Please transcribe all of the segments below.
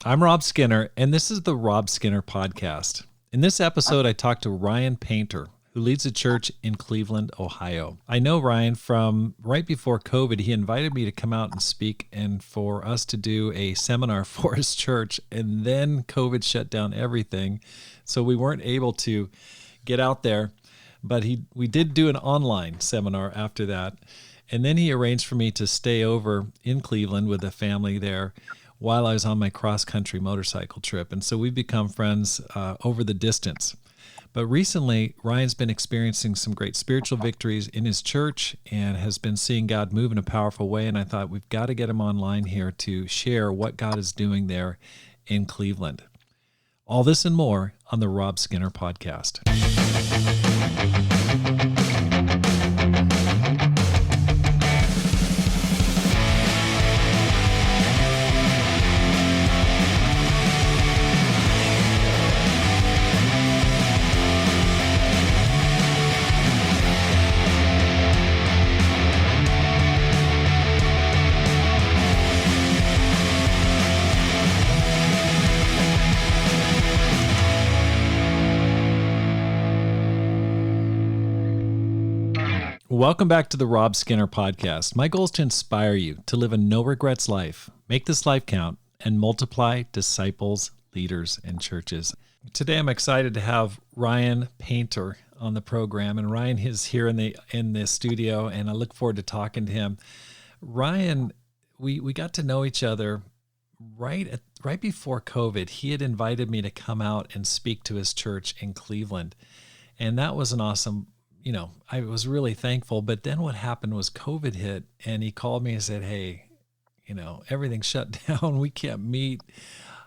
I'm Rob Skinner, and this is the Rob Skinner Podcast. In this episode, I talked to ryanapainter, who leads a church in Cleveland, Ohio. I know Ryan from right before COVID. He invited me to come out and speak and for us to do a seminar for his church, and then COVID shut down everything, so we weren't able to get out there, but we did do an online seminar after that, and then he arranged for me to stay over in Cleveland with a family there while I was on my cross-country motorcycle trip. And so we've become friends over the distance. But recently, Ryan's been experiencing some great spiritual victories in his church and has been seeing God move in a powerful way. And I thought we've got to get him online here to share what God is doing there in Cleveland. All this and more on the Rob Skinner Podcast. Welcome back to the Rob Skinner Podcast. My goal is to inspire you to live a no-regrets life, make this life count, and multiply disciples, leaders, and churches. Today, I'm excited to have ryanapainter on the program, and Ryan is here in the studio, and I look forward to talking to him. Ryan, we got to know each other right before COVID. He had invited me to come out and speak to his church in Cleveland, and that was an awesome. I was really thankful, but then what happened was COVID hit and he called me and said, hey, everything's shut down. We can't meet.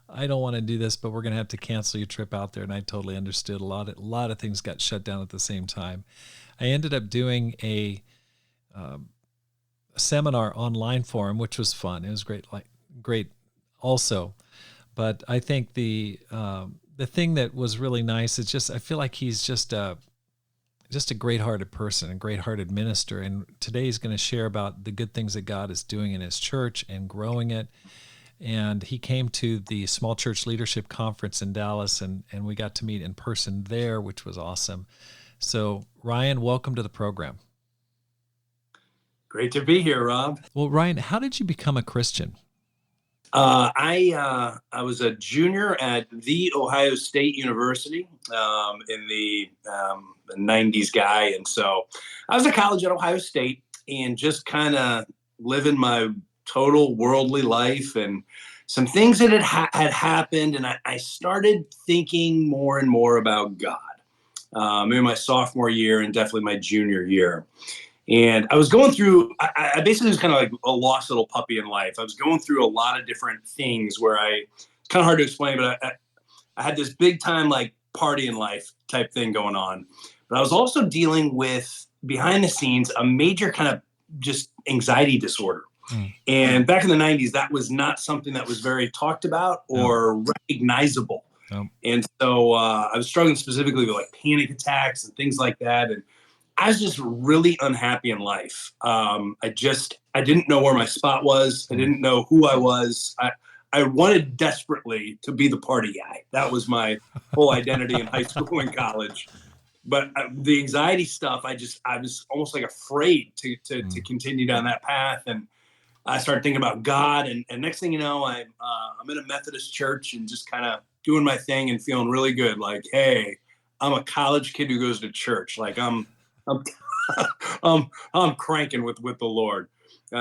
I don't want to do this, but we're going to have to cancel your trip out there. And I totally understood. A lot of things got shut down at the same time. I ended up doing a seminar online for him, which was fun. It was great also. But I think the thing that was really nice is I feel like he's just a great-hearted person, a great-hearted minister. And today he's going to share about the good things that God is doing in his church and growing it. And he came to the Small Church Leadership Conference in Dallas, and we got to meet in person there, which was awesome. So, Ryan, welcome to the program. Great to be here, Rob. Well, Ryan, how did you become a Christian? I was a junior at the Ohio State University in the 90s guy. And so I was at college at Ohio State and just kind of living my total worldly life, and some things that had happened. And I started thinking more and more about God, maybe my sophomore year and definitely my junior year. And I was going through, I basically was kind of like a lost little puppy in life. I was going through a lot of different things where it's kind of hard to explain, but I had this big time like party in life type thing going on. But I was also dealing with, behind the scenes, a major kind of just anxiety disorder. And back in the 90s, that was not something that was very talked about or recognizable. And so I was struggling specifically with like panic attacks and things like that. And I was just really unhappy in life. I didn't know where my spot was. I didn't know who I was. I wanted desperately to be the party guy. That was my whole identity in high school and college. But the anxiety stuff, I was almost like afraid to continue down that path. And I started thinking about God. And next thing you know, I'm in a Methodist church and just kind of doing my thing and feeling really good. Like, hey, I'm a college kid who goes to church. Like I'm cranking with the Lord.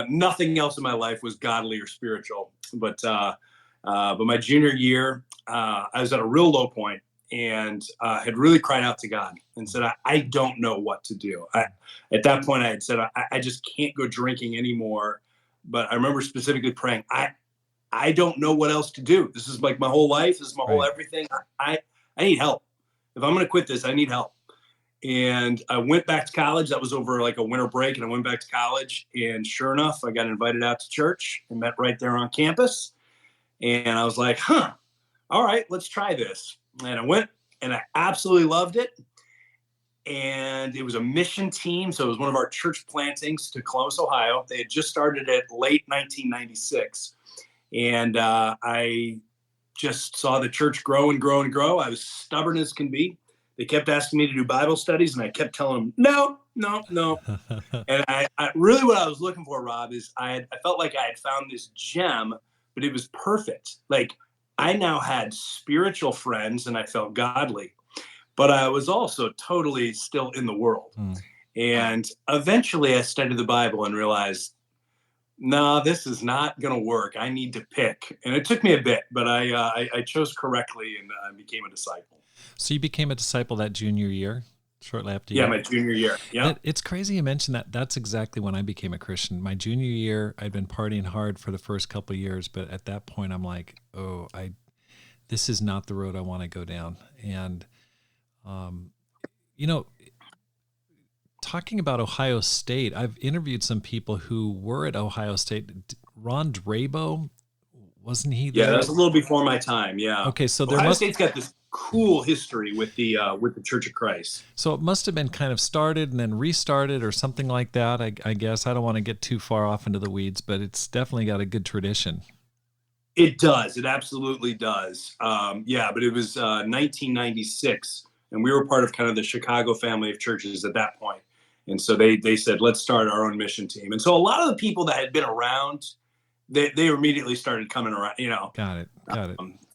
Nothing else in my life was godly or spiritual. But my junior year, I was at a real low point and had really cried out to God and said, I don't know what to do. At that point, I had said, I just can't go drinking anymore. But I remember specifically praying, I don't know what else to do. This is like my whole life. This is my whole everything. I need help. If I'm going to quit this, I need help. And I went back to college. That was over like a winter break. And I went back to college. And sure enough, I got invited out to church and met right there on campus. And I was like, all right, let's try this. And I went and I absolutely loved it. And it was a mission team. So it was one of our church plantings to Columbus, Ohio. They had just started it late 1996. And I just saw the church grow and grow and grow. I was stubborn as can be. They kept asking me to do Bible studies, and I kept telling them, no, no, no. And I really, what I was looking for, Rob, is I felt like I had found this gem, but it was perfect. Like, I now had spiritual friends and I felt godly, but I was also totally still in the world. And eventually I studied the Bible and realized, no, this is not going to work. I need to pick. And it took me a bit, but I chose correctly and I became a disciple. So you became a disciple that junior year, shortly after my junior year. Yeah. It's crazy you mentioned that. That's exactly when I became a Christian. My junior year, I'd been partying hard for the first couple of years, but at that point I'm like, oh, this is not the road I want to go down. And, talking about Ohio State, I've interviewed some people who were at Ohio State. Ron Drabo, wasn't he there? Yeah, that was a little before my time. Yeah. Okay, so Ohio State's got this cool history with the Church of Christ. So it must have been kind of started and then restarted or something like that. I guess I don't want to get too far off into the weeds, but it's definitely got a good tradition. It does. It absolutely does. But it was 1996, and we were part of kind of the Chicago family of churches at that point. And so they said, let's start our own mission team. And so a lot of the people that had been around, they immediately started coming around, Got it.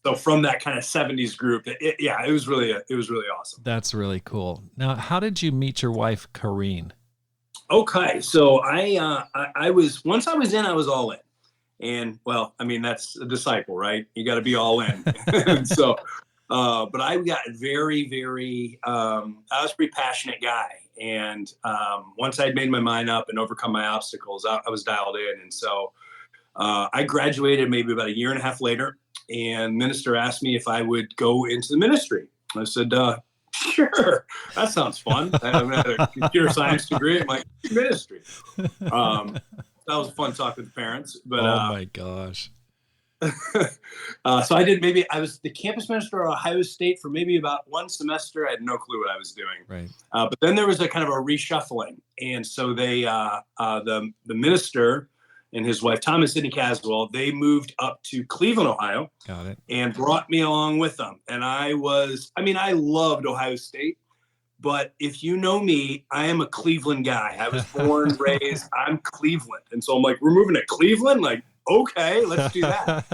So from that kind of 70s group, it was really awesome. That's really cool. Now, how did you meet your wife, Kareen? Okay. So once I was in, I was all in. And well, I mean, that's a disciple, right? You got to be all in. And so, but I got very, very, I was a pretty passionate guy. And once I'd made my mind up and overcome my obstacles, I was dialed in. And so I graduated maybe about a year and a half later, and minister asked me if I would go into the ministry. I said, sure, that sounds fun. I had a computer science degree. I'm like, ministry. That was a fun talk with the parents. But oh my gosh. So I was the campus minister at Ohio State for maybe about one semester. I had no clue what I was doing. Right. But then there was a kind of a reshuffling. And so they, the minister and his wife, Thomas Sidney Caswell, they moved up to Cleveland, Ohio. Got it. And brought me along with them. And I loved Ohio State. But if you know me, I am a Cleveland guy. I was born, raised, I'm Cleveland. And so I'm like, we're moving to Cleveland? Like, okay, let's do that.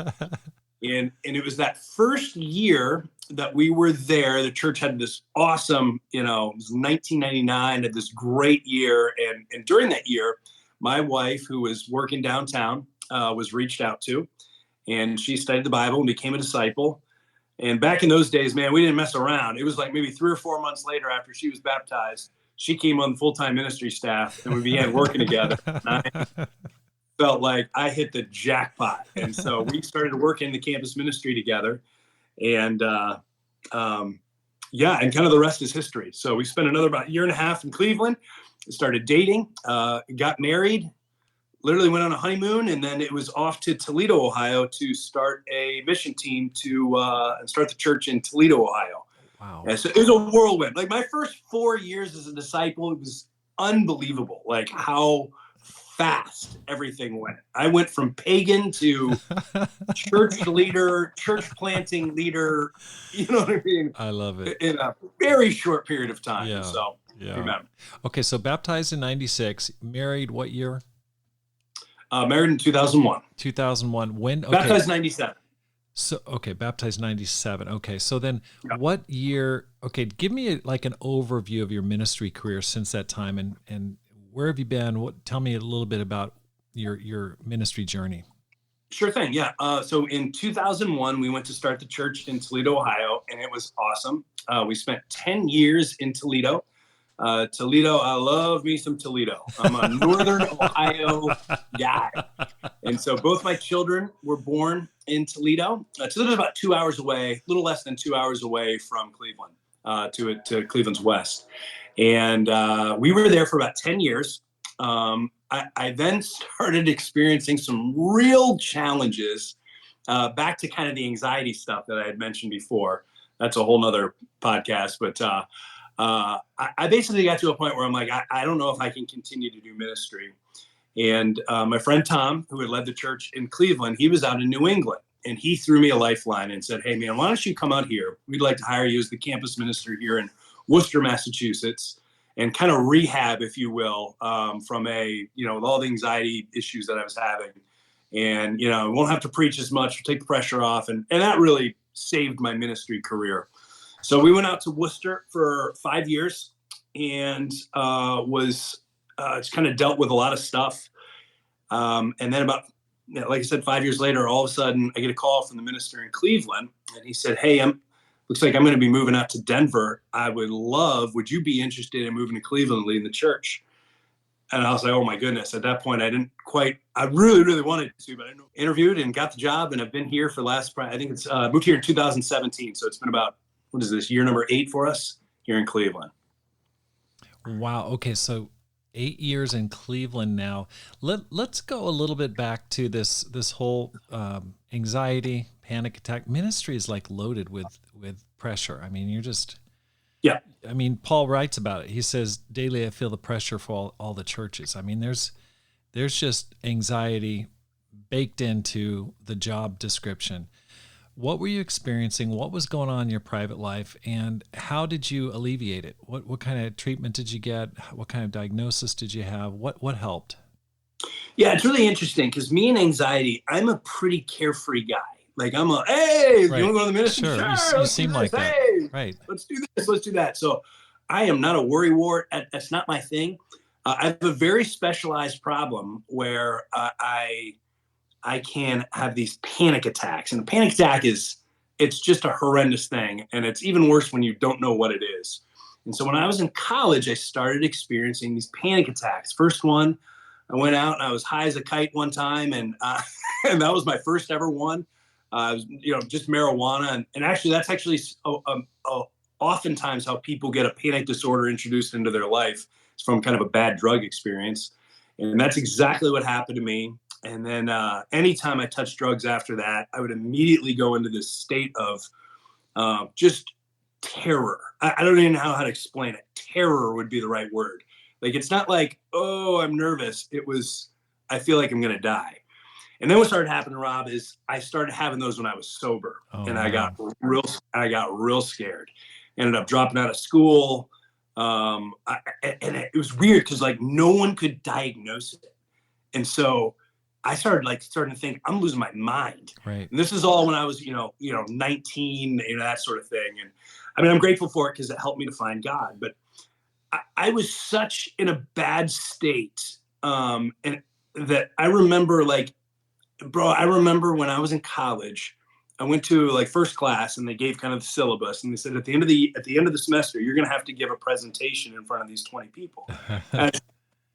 And it was that first year that we were there. The church had this awesome, it was 1999, had this great year. And during that year, my wife, who was working downtown, was reached out to. And she studied the Bible and became a disciple. And back in those days, man, we didn't mess around. It was like maybe 3 or 4 months later after she was baptized, she came on the full-time ministry staff and we began working together. And I felt like I hit the jackpot. And so we started working in the campus ministry together. And and kind of the rest is history. So we spent another about 1.5 years in Cleveland, started dating, got married, literally went on a honeymoon, and then it was off to Toledo, Ohio to start a mission team and start the church in Toledo, Ohio. Wow. And so it was a whirlwind. Like my first 4 years as a disciple, it was unbelievable, like how fast everything went. I went from pagan to church leader, church planting leader, you know what I mean? I love it. In a very short period of time. Yeah. So remember. Okay, so baptized in 96, married what year? Married in 2001. 2001. When? Okay. Baptized 97. So, okay, baptized 97. Okay, so then what year? Okay, give me an overview of your ministry career since that time, and where have you been? Tell me a little bit about your ministry journey. Sure thing. Yeah. So in 2001, we went to start the church in Toledo, Ohio, and it was awesome. We spent 10 years in Toledo. Toledo, I love me some Toledo. I'm a Northern Ohio guy. And so both my children were born in Toledo. Toledo's about 2 hours away, a little less than 2 hours away from Cleveland, to Cleveland's west. And we were there for about 10 years. I then started experiencing some real challenges, back to kind of the anxiety stuff that I had mentioned before. That's a whole nother podcast, but I basically got to a point where I'm like, I don't know if I can continue to do ministry. And my friend Tom, who had led the church in Cleveland, he was out in New England. and he threw me a lifeline and said, "Hey man, why don't you come out here? We'd like to hire you as the campus minister here in Worcester, Massachusetts, and kind of rehab, if you will, from with all the anxiety issues that I was having. And, won't have to preach as much, take the pressure off." And that really saved my ministry career. So we went out to Worcester for 5 years and it's kind of dealt with a lot of stuff. And then about, like I said, 5 years later, all of a sudden I get a call from the minister in Cleveland, and he said, "Hey, looks like I'm going to be moving out to Denver. Would you be interested in moving to Cleveland and leading the church?" And I was like, oh my goodness. At that point, I really, really wanted to, but I interviewed and got the job, and I've been here for moved here in 2017. So it's been about, what is this, year number 8 for us here in Cleveland. Wow. Okay. So 8 years in Cleveland now. Let's go a little bit back to this whole anxiety, panic attack. Ministry is like loaded with pressure. I mean, yeah. I mean, Paul writes about it. He says, daily I feel the pressure for all the churches. I mean, there's just anxiety baked into the job description. What were you experiencing? What was going on in your private life? And how did you alleviate it? What kind of treatment did you get? What kind of diagnosis did you have? What helped? Yeah, it's really interesting because me and anxiety, I'm a pretty carefree guy. Like hey, right. You want to go to the ministry? Sure, you seem like that. Hey, right. Let's do this. Let's do that. So I am not a worrywart. That's not my thing. I have a very specialized problem where I can have these panic attacks. And a panic attack it's just a horrendous thing. And it's even worse when you don't know what it is. And so when I was in college, I started experiencing these panic attacks. First one, I went out and I was high as a kite one time. And and that was my first ever one. Just marijuana. And actually, that's actually oftentimes how people get a panic disorder introduced into their life. It's from kind of a bad drug experience. And that's exactly what happened to me. And then anytime I touched drugs after that, I would immediately go into this state of just terror. I don't even know how to explain it. Terror would be the right word. Like, it's not like, oh, I'm nervous. It was, I feel like I'm going to die. And then what started happening, Rob, is I started having those when I was sober. And I got real scared. Ended up dropping out of school. And it was weird because like no one could diagnose it. And so I started to think I'm losing my mind. Right. And this is all when I was, 19, that sort of thing. And I mean, I'm grateful for it because it helped me to find God. But I was such in a bad state. And that I remember I remember when I was in college, I went to first class and they gave kind of the syllabus and they said at the end of the semester, you're going to have to give a presentation in front of these 20 people. And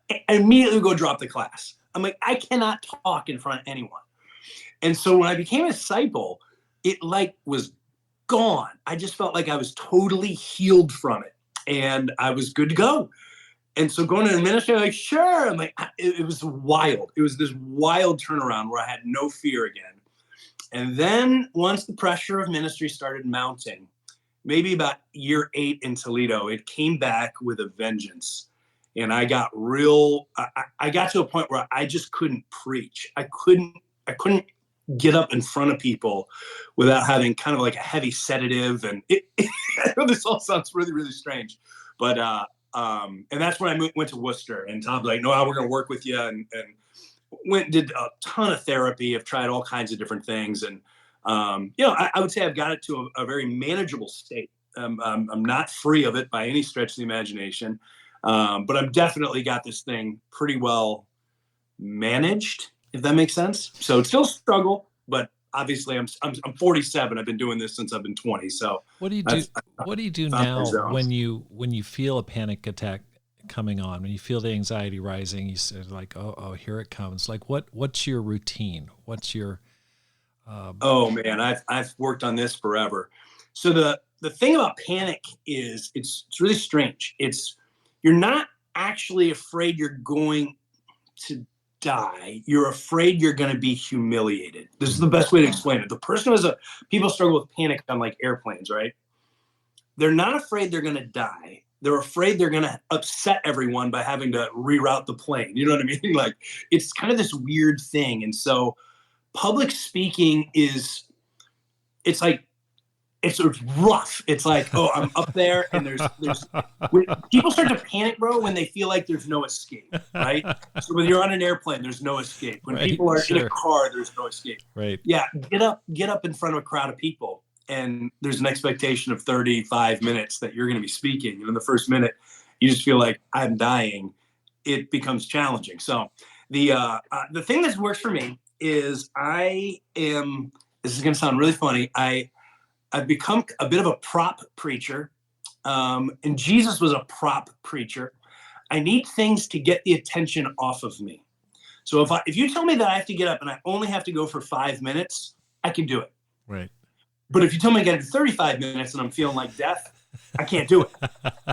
I immediately go drop the class. I'm like, I cannot talk in front of anyone. And so when I became a disciple, it was gone. I just felt like I was totally healed from it and I was good to go. And so going to the ministry, sure. I'm like, it was wild. It was this wild turnaround where I had no fear again. And then once the pressure of ministry started mounting, maybe about year 8 in Toledo, it came back with a vengeance. And I got I got to a point where I just couldn't preach. I couldn't get up in front of people without having kind of like a heavy sedative. And I know this all sounds really, really strange, but, and that's when I went to Worcester and Tom's like, no, we're going to work with you. And went and did a ton of therapy. I've tried all kinds of different things. And, I would say I've got it to a very manageable state. I'm not free of it by any stretch of the imagination. But I've definitely got this thing pretty well managed, if that makes sense. So it's still a struggle, but obviously I'm 47. I've been doing this since I've been 20. So what do you do? What do you do now when you feel a panic attack coming on, when you feel the anxiety rising? You said oh, here it comes. What's your routine? What's your oh man, I've worked on this forever. So the thing about panic is it's really strange. You're not actually afraid you're going to die. You're afraid you're going to be humiliated. This is the best way to explain it. The person people struggle with panic on airplanes, right? They're not afraid they're going to die. They're afraid they're going to upset everyone by having to reroute the plane. You know what I mean? It's kind of this weird thing. And so public speaking it's like, it's rough. It's like, oh, I'm up there, and people start to panic, bro, when they feel like there's no escape, right? So when you're on an airplane, there's no escape. When people are in a car, there's no escape. Right. Yeah, get up in front of a crowd of people, and there's an expectation of 35 minutes that you're going to be speaking. And in the first minute, you just feel like I'm dying. It becomes challenging. So the thing that works for me is this is going to sound really funny. I've become a bit of a prop preacher, and Jesus was a prop preacher. I need things to get the attention off of me. So if you tell me that I have to get up and I only have to go for 5 minutes, I can do it. Right. But if you tell me I got to do 35 minutes and I'm feeling like death, I can't do it.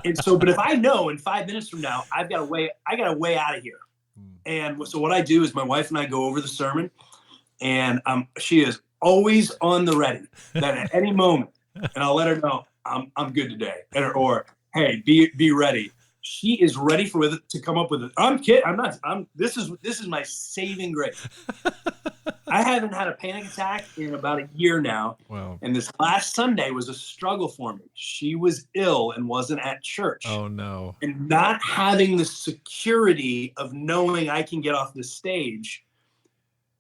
And so, but if I know in 5 minutes from now, I got a way out of here. And so what I do is my wife and I go over the sermon, and she is always on the ready that at any moment, and I'll let her know I'm good today, or hey, be ready. She is ready to come up with it. I'm kidding. I'm not. This is my saving grace. I haven't had a panic attack in about a year now. Wow. And this last Sunday was a struggle for me. She was ill and wasn't at church. Oh no. And not having the security of knowing I can get off the stage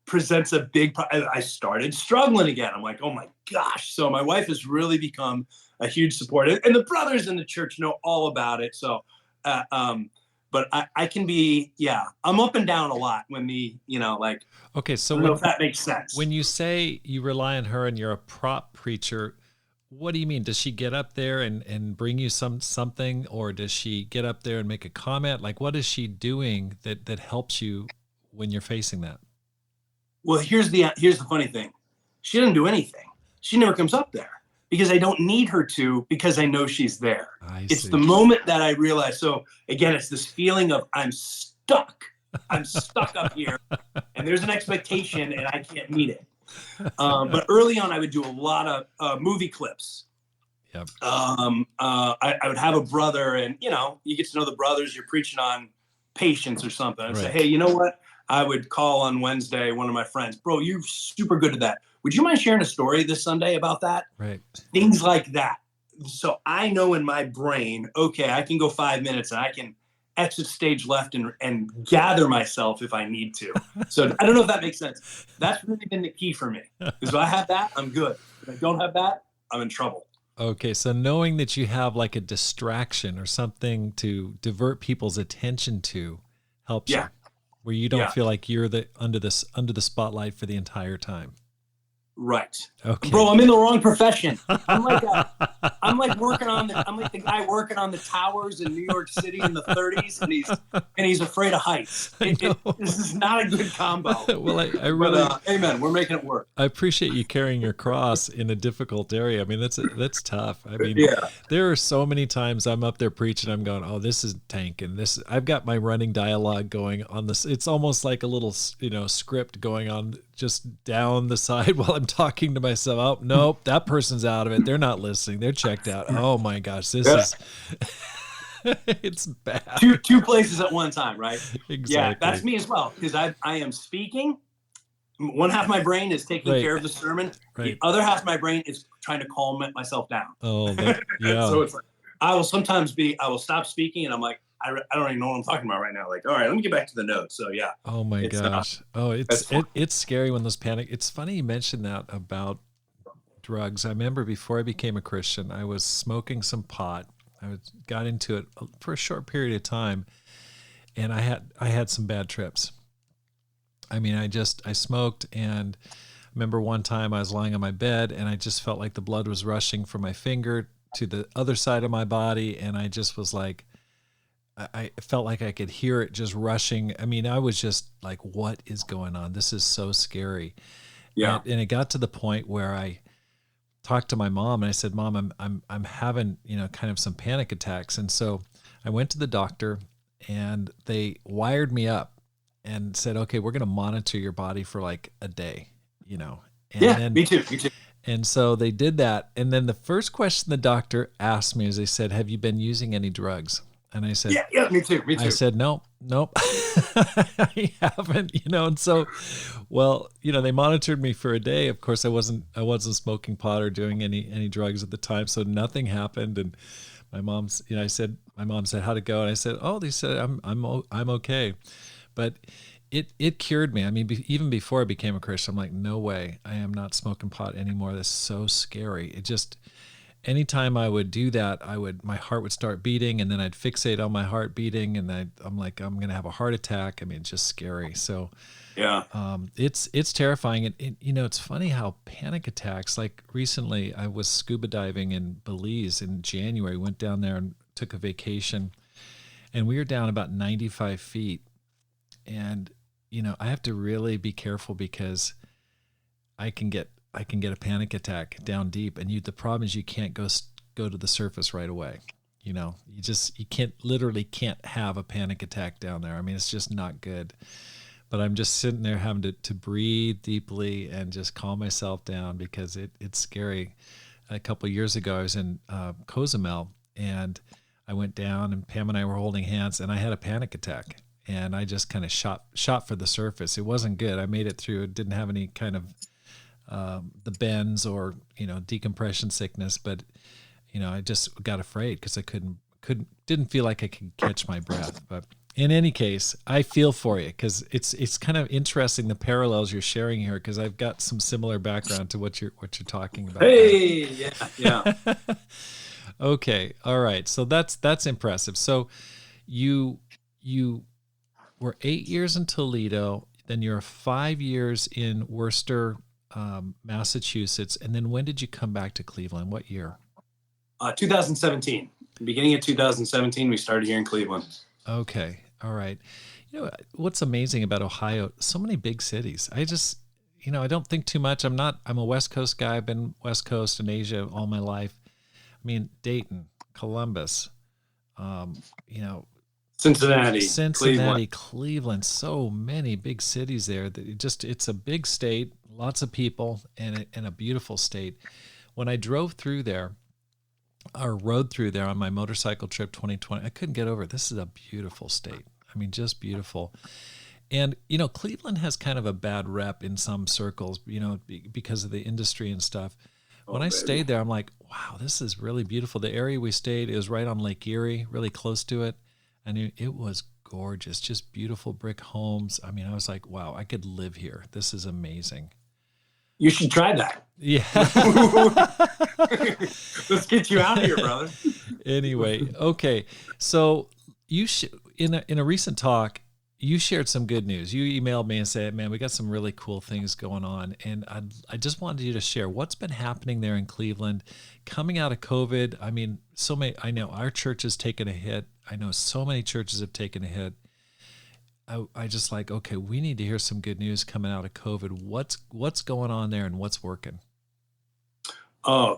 presents a big I started struggling again. I'm like, oh my gosh. So my wife has really become a huge support, and the brothers in the church know all about it. So but I can be, I'm up and down a lot when okay, so I don't know if that makes sense. When you say you rely on her and you're a prop preacher, what do you mean? Does she get up there and bring you something, or does she get up there and make a comment? Like, what is she doing that helps you when you're facing that? Well, here's the funny thing. She doesn't do anything. She never comes up there because I don't need her to, because I know she's there. It's the moment that I realize. So again, it's this feeling of I'm stuck up here, and there's an expectation and I can't meet it. But early on, I would do a lot of movie clips. Yep. I would have a brother, and you get to know the brothers. You're preaching on patience or something. I'd say, hey, you know what? I would call on Wednesday one of my friends. Bro, you're super good at that. Would you mind sharing a story this Sunday about that? Right. Things like that. So I know in my brain, okay, I can go 5 minutes and I can exit stage left and gather myself if I need to. So I don't know if that makes sense. That's really been the key for me. Because if I have that, I'm good. If I don't have that, I'm in trouble. Okay, so knowing that you have like a distraction or something to divert people's attention to helps you, where you don't feel like you're under the spotlight for the entire time. Right. Okay. Bro, I'm in the wrong profession. I'm like the guy working on the towers in New York City in the 30s, and he's afraid of heights. This is not a good combo. Well, I really, amen. We're making it work. I appreciate you carrying your cross in a difficult area. I mean, that's tough. I mean, there are so many times I'm up there preaching, I'm going, oh, this is tanking. I've got my running dialogue going on this. It's almost like a little, script going on just down the side while I'm talking to myself. Oh, nope, that person's out of it. They're not listening. They're checked out. Oh my gosh, this is it's bad. Two places at one time, right? Exactly. Yeah, that's me as well, because I am speaking. One half of my brain is taking care of the sermon. Right. The other half of my brain is trying to calm myself down. Oh, yeah. So it's like I will stop speaking, and I'm like, I don't even know what I'm talking about right now. Like, all right, let me get back to the notes. So yeah. Oh my gosh. It's scary when those panic. It's funny you mentioned that about drugs. I remember before I became a Christian, I was smoking some pot. I got into it for a short period of time, and I had some bad trips. I mean, I smoked, and I remember one time I was lying on my bed, and I just felt like the blood was rushing from my finger to the other side of my body, and I just was like, I felt like I could hear it just rushing. I mean, I was just like, what is going on? This is so scary. Yeah. And it got to the point where I talked to my mom and I said, Mom, I'm having, kind of some panic attacks. And so I went to the doctor and they wired me up and said, okay, we're going to monitor your body for like a day, And me too. And so they did that. And then the first question the doctor asked me is, they said, have you been using any drugs? And I said, yeah, me too. I said, nope, I haven't, and so, well, they monitored me for a day. Of course, I wasn't smoking pot or doing any drugs at the time. So nothing happened. And my mom's, my mom said, how'd it go? And I said, oh, they said, I'm okay. But it cured me. I mean, even before I became a Christian, I'm like, no way, I am not smoking pot anymore. That's so scary. It just, anytime I would do that, my heart would start beating, and then I'd fixate on my heart beating, and I'm like, I'm going to have a heart attack. I mean, it's just scary. So yeah, it's terrifying. And it's funny how panic attacks, like recently I was scuba diving in Belize in January, went down there and took a vacation, and we were down about 95 feet. And, I have to really be careful because I can get a panic attack down deep, and the problem is you can't go to the surface right away. You literally can't have a panic attack down there. I mean, it's just not good. But I'm just sitting there having to breathe deeply and just calm myself down because it's scary. A couple of years ago, I was in Cozumel, and I went down, and Pam and I were holding hands, and I had a panic attack. And I just kind of shot for the surface. It wasn't good. I made it through. It didn't have any kind of the bends or decompression sickness, but I just got afraid because I didn't feel like I could catch my breath. But in any case, I feel for you because it's kind of interesting the parallels you're sharing here, because I've got some similar background to what you're talking about. Hey, yeah. Okay, all right. So that's impressive. So you were 8 years in Toledo, then you're 5 years in Worcester, Massachusetts, and then when did you come back to Cleveland? What year? 2017. Beginning of 2017, we started here in Cleveland. Okay, all right. What's amazing about Ohio? So many big cities. I just, I don't think too much. I'm a West Coast guy. I've been West Coast and Asia all my life. I mean, Dayton, Columbus, Cincinnati, Cleveland, so many big cities there. That it's a big state, lots of people, and a beautiful state. When I drove through there, or rode through there on my motorcycle trip 2020, I couldn't get over it. This is a beautiful state. I mean, just beautiful. And, Cleveland has kind of a bad rep in some circles, because of the industry and stuff. When I stayed there, I'm like, wow, this is really beautiful. The area we stayed, it was right on Lake Erie, really close to it. And it was gorgeous, just beautiful brick homes. I mean, I was like, wow, I could live here. This is amazing. You should try that. Yeah. Let's get you out of here, brother. Anyway, okay. So you in a recent talk, you shared some good news. You emailed me and said, man, we got some really cool things going on. And I just wanted you to share what's been happening there in Cleveland coming out of COVID. I mean, I know our church has taken a hit. I know so many churches have taken a hit. I just like, okay, we need to hear some good news coming out of COVID. What's going on there and what's working? Oh,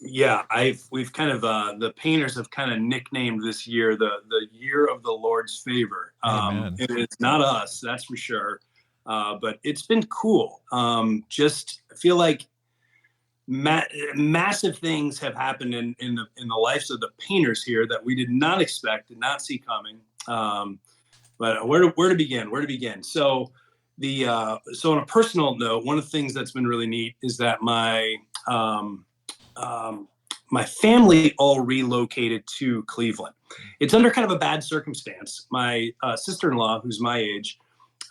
yeah. We've kind of, the painters have kind of nicknamed this year the year of the Lord's favor. It's not us, that's for sure. But it's been cool. Just feel like massive things have happened in the lives of the painters here that we did not expect, did not see coming. But where to begin? So so on a personal note, one of the things that's been really neat is that my family all relocated to Cleveland. It's under kind of a bad circumstance. My sister-in-law, who's my age,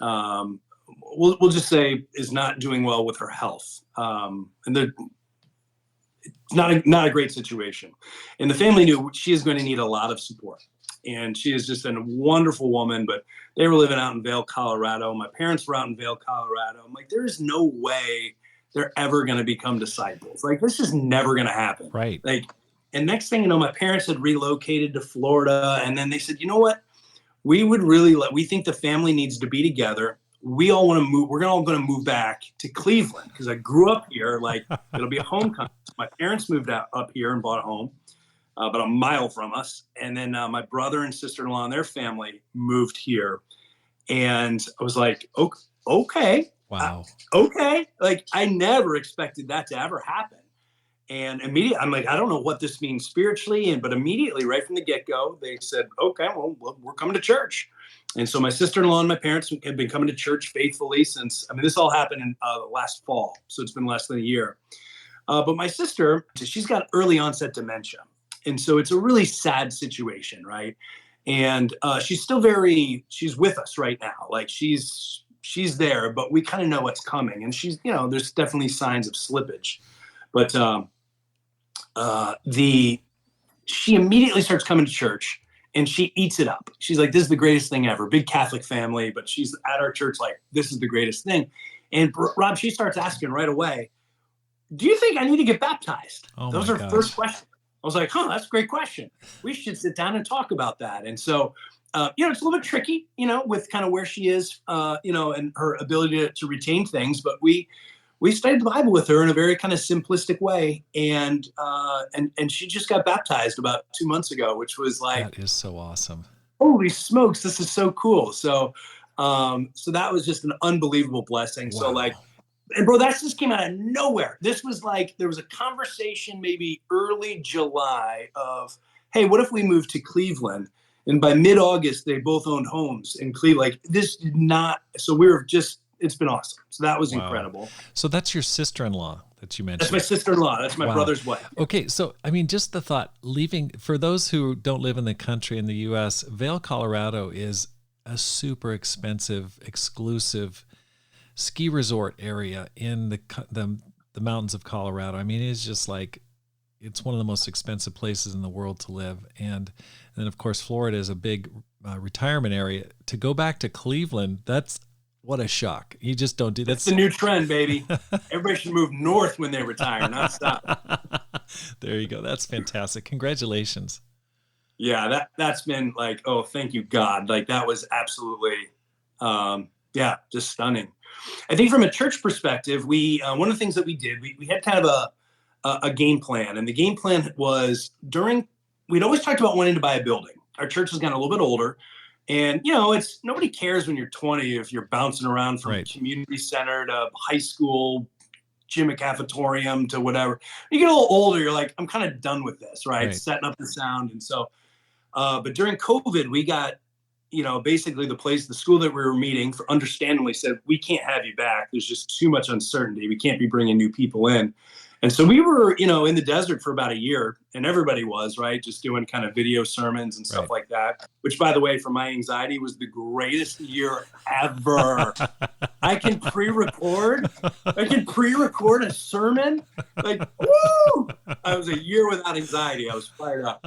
we'll just say is not doing well with her health. And it's not a great situation. And the family knew she is going to need a lot of support. And she is just a wonderful woman, but they were living out in Vail, Colorado. My parents were out in Vail, Colorado. I'm like, there is no way they're ever going to become disciples. Like, this is never going to happen. Right. Like, and next thing you know, my parents had relocated to Florida. And then they said, you know what? We think the family needs to be together. We all want to move. We're all going to move back to Cleveland because I grew up here. Like, it'll be a homecoming. My parents moved up here and bought a home about a mile from us. And then my brother and sister-in-law and their family moved here. And I was like, okay. Wow. Okay. Like, I never expected that to ever happen. And immediately, I'm like, I don't know what this means spiritually. But immediately, right from the get-go, they said, okay, well, we're coming to church. And so my sister-in-law and my parents have been coming to church faithfully since, I mean, this all happened in last fall. So it's been less than a year. But my sister, she's got early onset dementia. And so it's a really sad situation, right? And she's still she's with us right now. Like she's there, but we kind of know what's coming. And she's, there's definitely signs of slippage. But she immediately starts coming to church and she eats it up. She's like, this is the greatest thing ever. Big Catholic family, but she's at our church like, this is the greatest thing. And Rob, she starts asking right away, do you think I need to get baptized? Oh, that was her first question. I was like, that's a great question. We should sit down and talk about that. And so, it's a little bit tricky, with kind of where she is, and her ability to retain things. But we studied the Bible with her in a very kind of simplistic way. And she just got baptized about 2 months ago, which was like, that is so awesome. Holy smokes, this is so cool. So that was just an unbelievable blessing. Wow. So like, and bro, that just came out of nowhere. This was like, there was a conversation maybe early July of, hey, what if we moved to Cleveland? And by mid-August, they both owned homes in Cleveland. Like this did not, so we were just, it's been awesome. So that was incredible. So that's your sister-in-law that you mentioned. That's my sister-in-law. That's my brother's wife. Okay. So, I mean, just the thought leaving, for those who don't live in the country, in the U.S., Vail, Colorado is a super expensive, exclusive ski resort area in the mountains of Colorado. I mean, it's just like, it's one of the most expensive places in the world to live. And then of course, Florida is a big retirement area. To go back to Cleveland, what a shock. You just don't do that. That's the new trend, baby. Everybody should move north when they retire, not south. There you go. That's fantastic. Congratulations. Yeah, that's been like, oh, thank you, God. Like that was absolutely, just stunning. I think from a church perspective, we one of the things that we did, we had kind of a game plan, and the game plan was we'd always talked about wanting to buy a building. Our church has gotten a little bit older, and it's nobody cares when you're 20 if you're bouncing around from community center to high school, gym and cafetorium to whatever. You get a little older, you're like, I'm kind of done with this, right? Setting up the sound, and so, but during COVID, we got. Basically the school that we were meeting for understandably said, we can't have you back. There's just too much uncertainty. We can't be bringing new people in. And so we were, in the desert for about a year, and everybody was, right, just doing kind of video sermons and stuff like that, which, by the way, for my anxiety was the greatest year ever. I can pre-record a sermon. Like, woo! I was a year without anxiety. I was fired up.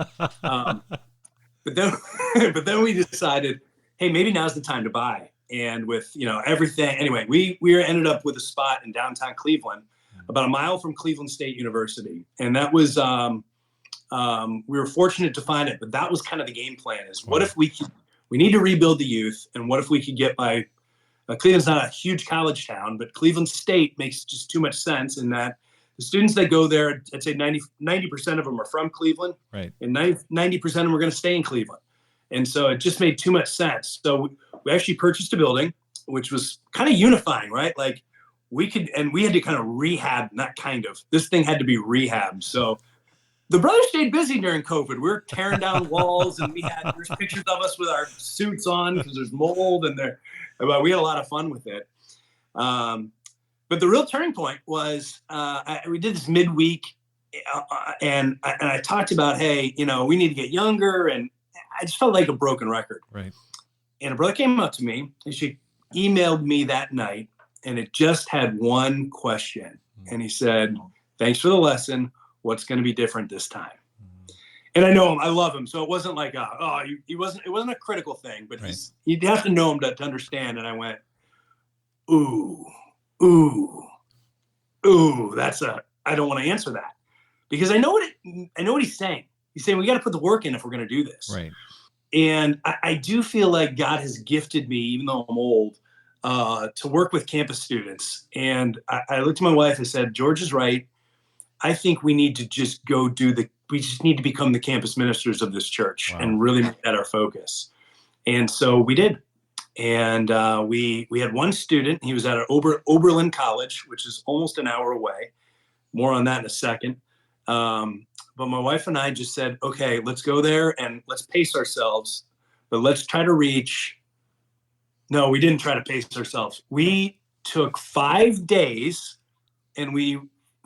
But then we decided, hey, maybe now's the time to buy. And with, everything, anyway, we ended up with a spot in downtown Cleveland, about a mile from Cleveland State University. And that was, we were fortunate to find it, but that was kind of the game plan is what if we need to rebuild the youth, and what if we could get by, Cleveland's not a huge college town, but Cleveland State makes just too much sense in that the students that go there, I'd say 90% of them are from Cleveland, right? And 90% of them are going to stay in Cleveland. And so it just made too much sense. So we actually purchased a building, which was kind of unifying, right? Like we had to kind of rehab, this thing had to be rehabbed. So the brothers stayed busy during COVID. We were tearing down walls, and there's pictures of us with our suits on because there's mold, and we had a lot of fun with it. But the real turning point was we did this midweek, and I talked about, hey, we need to get younger, and I just felt like a broken record. Right. And a brother came up to me, and she emailed me that night, and it just had one question. And he said, thanks for the lesson. What's going to be different this time? And I know him. I love him. So it wasn't like, it wasn't a critical thing, but you'd have to know him to understand. And I went, ooh, I don't want to answer that, because I know what he's saying. He's saying we got to put the work in if we're going to do this. Right. And I do feel like God has gifted me, even though I'm old, to work with campus students. And I looked at my wife and said, George is right. I think we need to just we just need to become the campus ministers of this church and really make that our focus. And so we did. And we had one student. He was at Oberlin College, which is almost an hour away. More on that in a second. But my wife and I just said, okay, let's go there and let's pace ourselves, but let's try to reach. No, we didn't try to pace ourselves. We took 5 days and we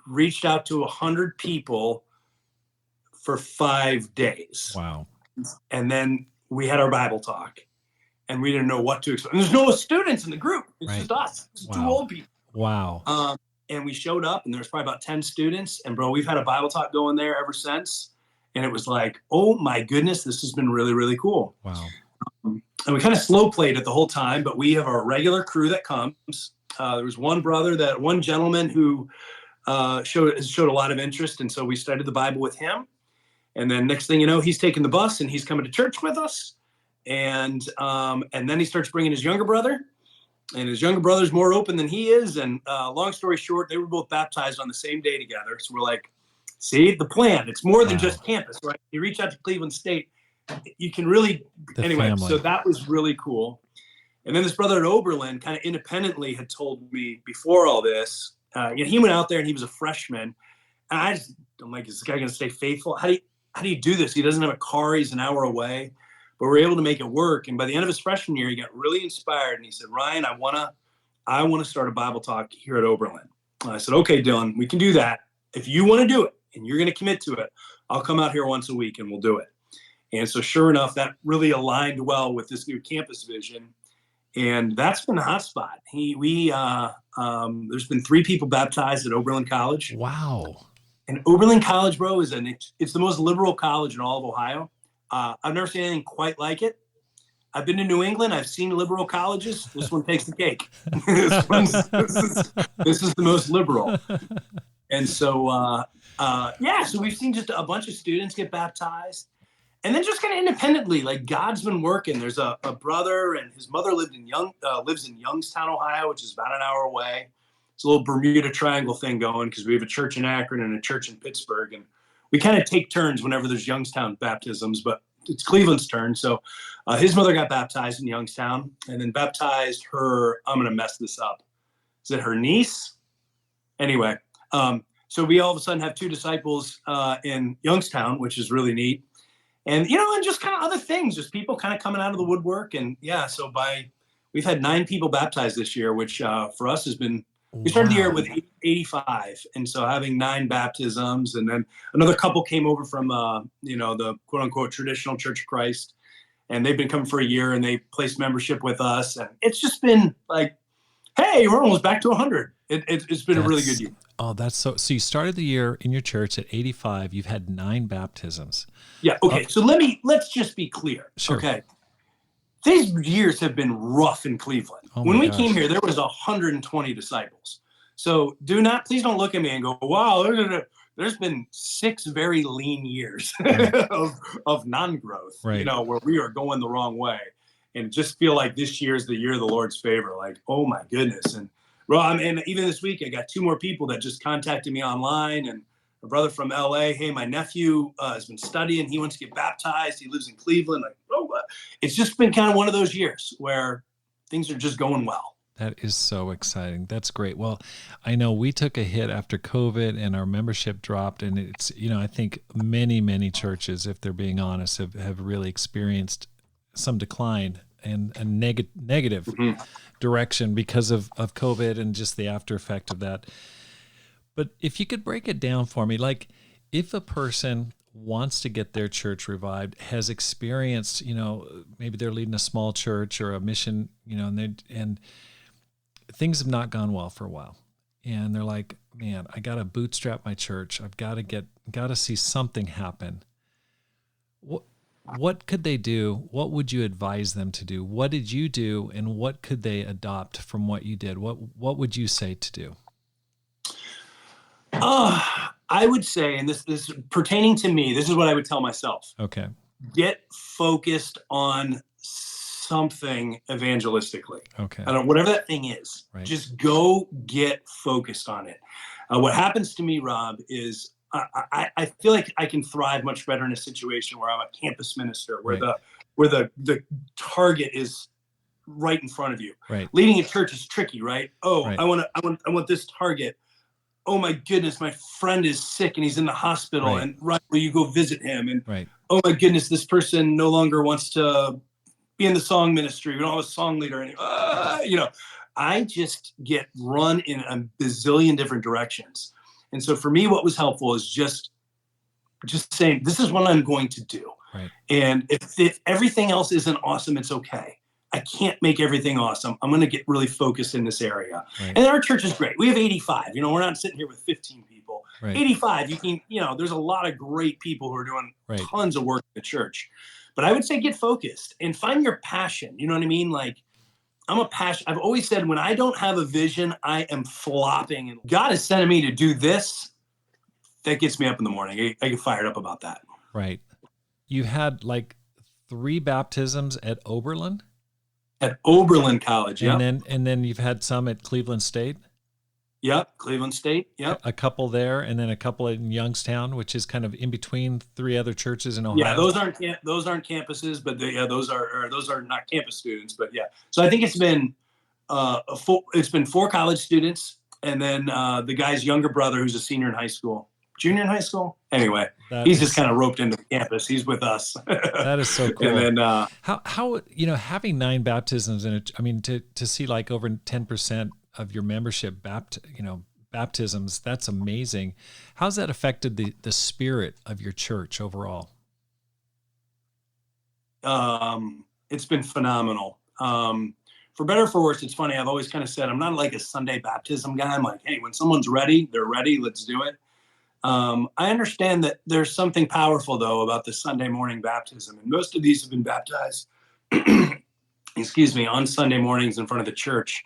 reached out to 100 people for 5 days. Wow. And then we had our Bible talk and we didn't know what to expect. And there's no students in the group. It's just us. It's two old people. Wow. And we showed up and there was probably about 10 students. And bro, we've had a Bible talk going there ever since. And it was like, oh my goodness, this has been really, really cool. Wow. And we kind of slow played it the whole time, but we have our regular crew that comes. There was one gentleman who showed a lot of interest. And so we studied the Bible with him. And then next thing you know, he's taking the bus and he's coming to church with us. And then he starts bringing his younger brother. And his younger brother's more open than he is. And long story short, they were both baptized on the same day together. So we're like, see, the plan. It's more than just campus, right? You reach out to Cleveland State, you can really, family. So that was really cool. And then this brother at Oberlin kind of independently had told me before all this, he went out there and he was a freshman. And I'm like, is this guy going to stay faithful? How do you do this? He doesn't have a car. He's an hour away. But we're able to make it work. And by the end of his freshman year, he got really inspired. And he said, Ryan, I want to start a Bible talk here at Oberlin. And I said, okay, Dylan, we can do that. If you want to do it and you're going to commit to it, I'll come out here once a week and we'll do it. And so sure enough, that really aligned well with this new campus vision. And that's been the hot spot. There's been 3 people baptized at Oberlin College. Wow. And Oberlin College, bro, it's the most liberal college in all of Ohio. I've never seen anything quite like it. I've been to New England. I've seen liberal colleges. This one takes the cake. This is the most liberal. And so, so we've seen just a bunch of students get baptized. And then just kind of independently, like God's been working. There's a brother and his mother lives in Youngstown, Ohio, which is about an hour away. It's a little Bermuda Triangle thing going because we have a church in Akron and a church in Pittsburgh. And we kind of take turns whenever there's Youngstown baptisms, but it's Cleveland's turn. So his mother got baptized in Youngstown and then baptized her, I'm going to mess this up. Is it her niece? Anyway, so we all of a sudden have 2 disciples in Youngstown, which is really neat. And, and just kind of other things, just people kind of coming out of the woodwork. And we've had 9 people baptized this year, which for us has been, we started the year with 85. And so having 9 baptisms, and then another couple came over from, the quote unquote traditional Church of Christ. And they've been coming for a year and they placed membership with us. And it's just been like, hey, we're almost back to 100. It's been a really good year. Oh, so you started the year in your church at 85. You've had 9 baptisms. Yeah. Okay. So let's just be clear. Sure. Okay. These years have been rough in Cleveland. When we came here, there was 120 disciples. So please don't look at me and go, wow, there's been 6 very lean years of non-growth, right. Where we are going the wrong way. And just feel like this year is the year of the Lord's favor. Like, oh my goodness. And even this week, I got 2 more people that just contacted me online, and a brother from LA. Hey, my nephew has been studying. He wants to get baptized. He lives in Cleveland. Like, it's just been kind of one of those years where things are just going well. That is so exciting. That's great. Well, I know we took a hit after COVID and our membership dropped, and it's, I think many, many churches, if they're being honest, have really experienced some decline and a negative direction because of COVID and just the after effect of that. But if you could break it down for me, like if a person wants to get their church revived, has experienced, maybe they're leading a small church or a mission, and things have not gone well for a while. And they're like, man, I got to bootstrap my church. I've got to see something happen. What could they do? What would you advise them to do? What did you do? And what could they adopt from what you did? What would you say to do? I would say, and this pertaining to me, this is what I would tell myself. Okay. Get focused on something evangelistically. Okay. Whatever that thing is, right. Just go get focused on it. What happens to me, Rob, is I feel like I can thrive much better in a situation where I'm a campus minister, where right. the target is right in front of you. Right. Leading a church is tricky, right? Oh, right. I want this target. oh my goodness, my friend is sick and he's in the hospital, Right. and Ryan, will you go visit him? And Right. oh my goodness, this person no longer wants to be in the song ministry. We don't have a song leader anymore. I just get run in a bazillion different directions. And so for me, what was helpful is just saying, this is what I'm going to do. Right. And if everything else isn't awesome, it's okay. I can't make everything awesome. I'm going to get really focused in this area. Right. And our church is great. We have 85. We're not sitting here with 15 people. Right. 85, there's a lot of great people who are doing Right. tons of work in the church. But I would say get focused and find your passion. You know what I mean? Like, I've always said, when I don't have a vision, I am flopping. And God is sending me to do this. That gets me up in the morning. I get fired up about that. Right. You had like 3 baptisms at Oberlin? At Oberlin College, yeah. And then you've had some at Cleveland State? Yep, Cleveland State, yep. A couple there, and then a couple in Youngstown, which is kind of in between 3 other churches in Ohio. Yeah, those aren't campuses, but those are not campus students, but yeah. So I think it's been 4 college students, and then the guy's younger brother, who's a junior in high school. Anyway, he's just kind of roped into the campus. He's with us. That is so cool. And then how having 9 baptisms in it, I mean, to see like over 10% of your membership baptisms, that's amazing. How's that affected the spirit of your church overall? It's been phenomenal. For better or for worse, it's funny. I've always kind of said I'm not like a Sunday baptism guy. I'm like, hey, when someone's ready, they're ready. Let's do it. I understand that there's something powerful, though, about the Sunday morning baptism. And most of these have been baptized, on Sunday mornings in front of the church.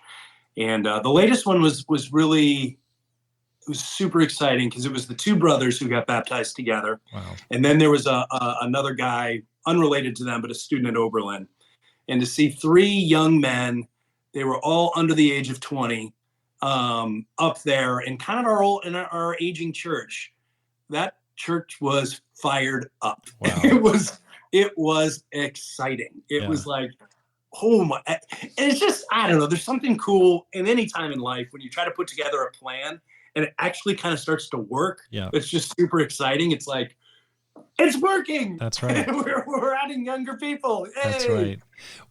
And the latest one was super exciting because it was the 2 brothers who got baptized together. Wow. And then there was another guy, unrelated to them, but a student at Oberlin. And to see 3 young men, they were all under the age of 20, up there in kind of our aging church. That church was fired up. Wow. It was exciting. It was like, oh my, and it's just, I don't know, there's something cool in any time in life when you try to put together a plan and it actually kind of starts to work. Yeah. It's just super exciting. It's like, it's working. That's right. We're adding younger people. Hey. That's right.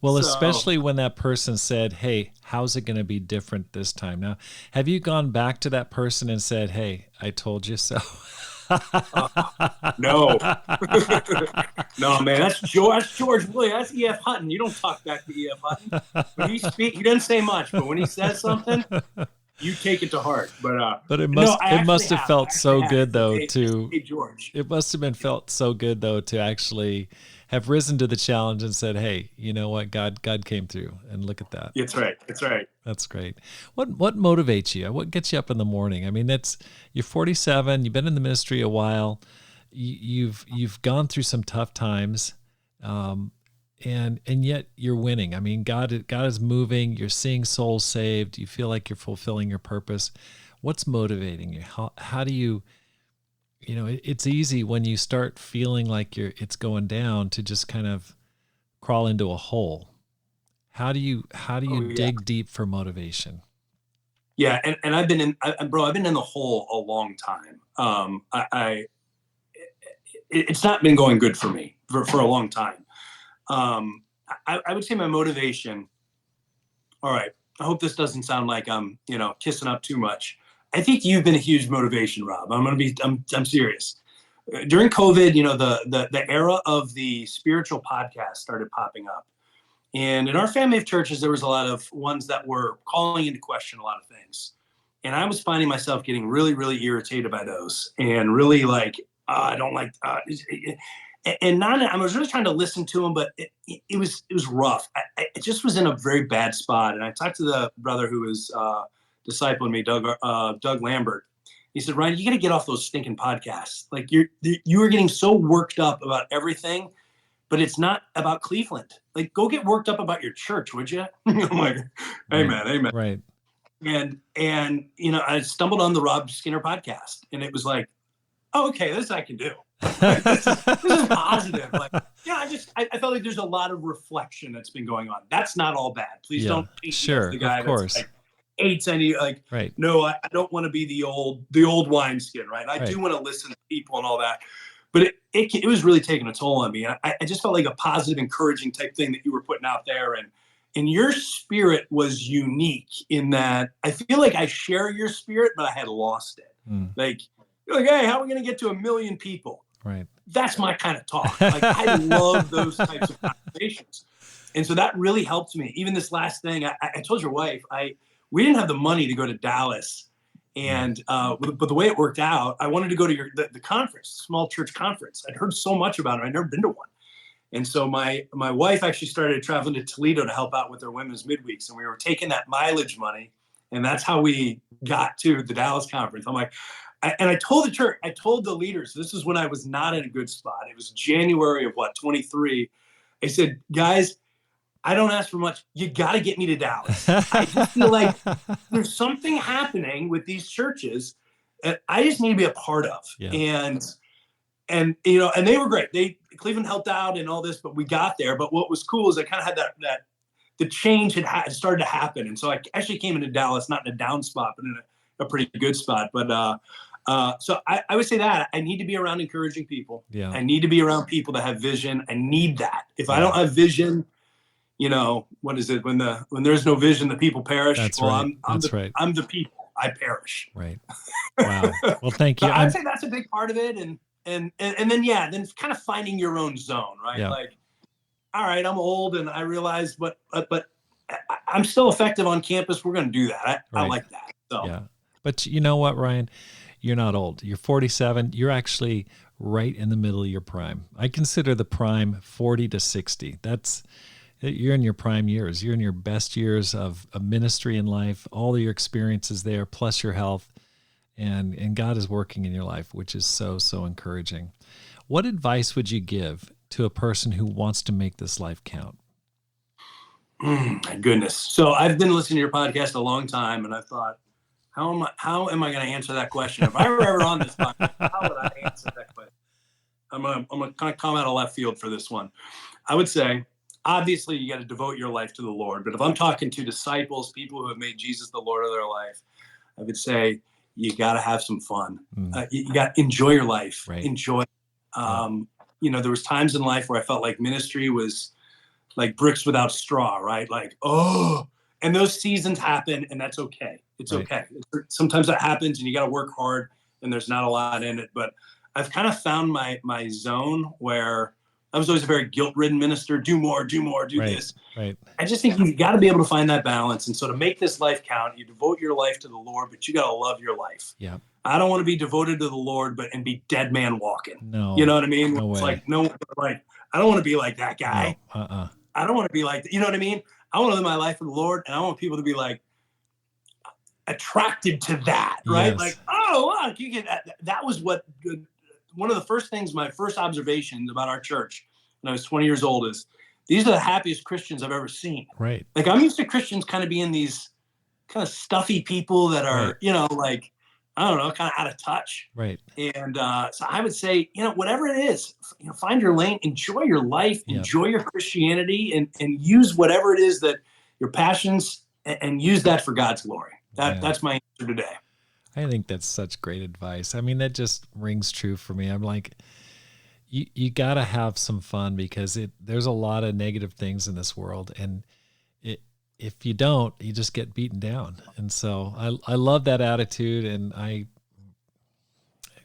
Well, especially when that person said, hey, how's it going to be different this time? Now, have you gone back to that person and said, hey, I told you so? No. No, man, that's George Willie. That's E.F. Hutton. You don't talk back to E.F. Hutton. When he doesn't say much, but when he says something, you take it to heart. But it must have felt so good though to George. It must have been felt so good though to actually have risen to the challenge and said, hey, you know what, God came through, and look at that. That's right. That's great. What motivates you? What gets you up in the morning? I mean, you're 47, you've been in the ministry a while, you've gone through some tough times, and yet you're winning. I mean, God is moving, you're seeing souls saved, you feel like you're fulfilling your purpose. What's motivating you? How do you, it's easy when you start feeling like it's going down to just kind of crawl into a hole. How do you dig deep for motivation? Yeah. And I've been in the hole a long time. It's not been going good for me for a long time. I would say my motivation, all right, I hope this doesn't sound like I'm, kissing up too much. I think you've been a huge motivation, Rob. I'm serious. During COVID, the era of the spiritual podcast started popping up. And in our family of churches, there was a lot of ones that were calling into question a lot of things. And I was finding myself getting really, really irritated by those and really like, I don't like, I was really trying to listen to him, but it was rough. It just was in a very bad spot. And I talked to the brother who was discipling me, Doug Lambert. He said, Ryan, you got to get off those stinking podcasts. Like you are getting so worked up about everything, but it's not about Cleveland. Like, go get worked up about your church, would you? I'm like, amen. Right. And I stumbled on the Rob Skinner podcast, and it was like, oh, okay, this I can do. This is positive. Like, I felt like there's a lot of reflection that's been going on. That's not all bad. Please don't paint me as the guy of course. that's like, hates any, like, Right. no, I don't want to be the old wineskin, right? I do want to listen to people and all that. But it was really taking a toll on me. And I just felt like a positive, encouraging type thing that you were putting out there. And your spirit was unique in that I feel like I share your spirit, but I had lost it. Like, you're like, hey, how are we going to get to 1 million people? Right. That's my kind of talk. Like, I love those types of conversations. And so that really helped me. Even this last thing, I told your wife, we didn't have the money to go to Dallas. And but the way it worked out, I wanted to go to the conference, small church conference. I'd heard so much about it. I'd never been to one. And so my wife actually started traveling to Toledo to help out with their women's midweeks. And we were taking that mileage money. And that's how we got to the Dallas conference. I'm like, I told the church, I told the leaders, this is when I was not in a good spot. It was January of 23. I said, guys, I don't ask for much. You got to get me to Dallas. I just feel like there's something happening with these churches that I just need to be a part of. Yeah. And they were great. Cleveland helped out and all this, but we got there. But what was cool is I kind of had that the change had started to happen. And so I actually came into Dallas, not in a down spot, but in a pretty good spot. But so I would say that I need to be around encouraging people. Yeah. I need to be around people that have vision. I need that. If I don't have vision, what is it? When there's no vision, the people perish. That's right. I'm the people. I perish. Right. Wow. Well, thank you. I'd say that's a big part of it. And then kind of finding your own zone, right? Yeah. Like, all right, I'm old and I realize, but I'm still effective on campus. We're going to do that. I like that. So. Yeah. But you know what, Ryan? You're not old. You're 47. You're actually right in the middle of your prime. I consider the prime 40 to 60. You're in your prime years. You're in your best years of ministry in life, all of your experiences there, plus your health, and God is working in your life, which is so, so encouraging. What advice would you give to a person who wants to make this life count? My goodness. So I've been listening to your podcast a long time, and I thought, how am I going to answer that question? If I were ever on this podcast, how would I answer that question? I'm going to kind of come out of left field for this one. I would say, obviously, you got to devote your life to the Lord. But if I'm talking to disciples, people who have made Jesus the Lord of their life, I would say you got to have some fun. You got to enjoy your life. Right. Enjoy. There was times in life where I felt like ministry was like bricks without straw, right? Like, and those seasons happen, and that's okay. It's okay. Sometimes that happens, and you got to work hard, and there's not a lot in it. But I've kind of found my zone where I was always a very guilt-ridden minister. Do more, do this. Right. I just think you got to be able to find that balance. And so to make this life count, you devote your life to the Lord, but you got to love your life. Yeah. I don't want to be devoted to the Lord, and be dead man walking. No. You know what I mean? No way. Like, no, like, I don't want to be like that guy. No. I don't want to be like, you know what I mean? I want to live my life for the Lord, and I want people to be like attracted to that, right? Yes. Like, look, you get that was what one of the first things, my first observations about our church when I was 20 years old is these are the happiest Christians I've ever seen. Right. Like, I'm used to Christians kind of being these kind of stuffy people that are, like, I don't know, kind of out of touch. Right. And so I would say, whatever it is, find your lane, enjoy your life, enjoy your Christianity, and use whatever it is that your passions, and use that for God's glory. That's my answer today. I think that's such great advice. I mean, that just rings true for me. I'm like, you got to have some fun, because there's a lot of negative things in this world, and if you don't, you just get beaten down. And so I love that attitude, and I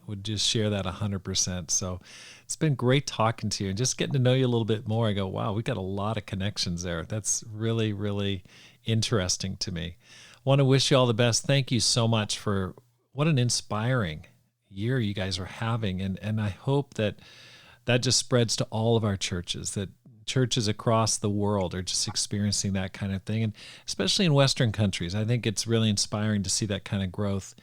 would just share that 100%. So it's been great talking to you and just getting to know you a little bit more. I go, wow, we got a lot of connections there. That's really, really interesting to me. I want to wish you all the best. Thank you so much for what an inspiring year you guys are having. And I hope that just spreads to all of our churches, that churches across the world are just experiencing that kind of thing. And especially in Western countries, I think it's really inspiring to see that kind of growth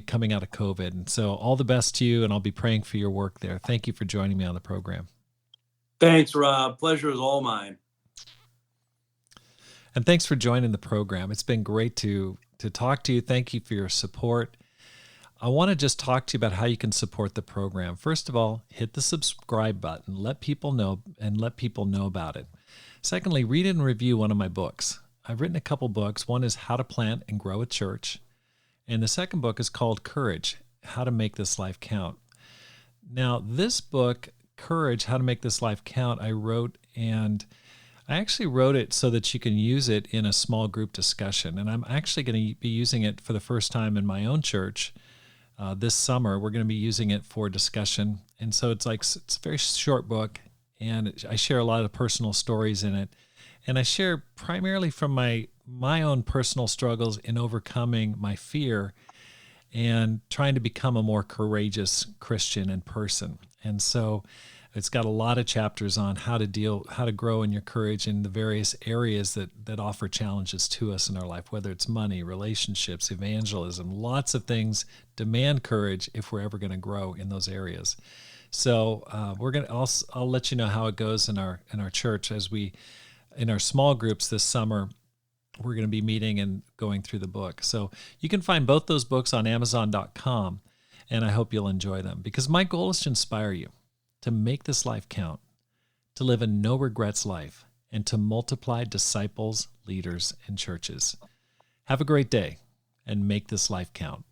coming out of COVID. And so all the best to you, and I'll be praying for your work there. Thank you for joining me on the program. Thanks, Rob. Pleasure is all mine. And thanks for joining the program. It's been great to talk to you. Thank you for your support. I want to just talk to you about how you can support the program. First of all, hit the subscribe button. Let people know about it. Secondly, read and review one of my books. I've written a couple books. One is How to Plant and Grow a Church. And the second book is called Courage, How to Make This Life Count. Now, this book, Courage, How to Make This Life Count, I wrote, and I actually wrote it so that you can use it in a small group discussion. And I'm actually going to be using it for the first time in my own church this summer. We're going to be using it for discussion. And so it's a very short book, and I share a lot of personal stories in it. And I share primarily from my own personal struggles in overcoming my fear and trying to become a more courageous Christian and person. And so it's got a lot of chapters on how to grow in your courage in the various areas that offer challenges to us in our life, whether it's money, relationships, evangelism. Lots of things demand courage if we're ever going to grow in those areas. So I'll let you know how it goes in our church in our small groups this summer. We're going to be meeting and going through the book. So you can find both those books on Amazon.com, and I hope you'll enjoy them, because my goal is to inspire you to make this life count, to live a no regrets life, and to multiply disciples, leaders, and churches. Have a great day, and make this life count.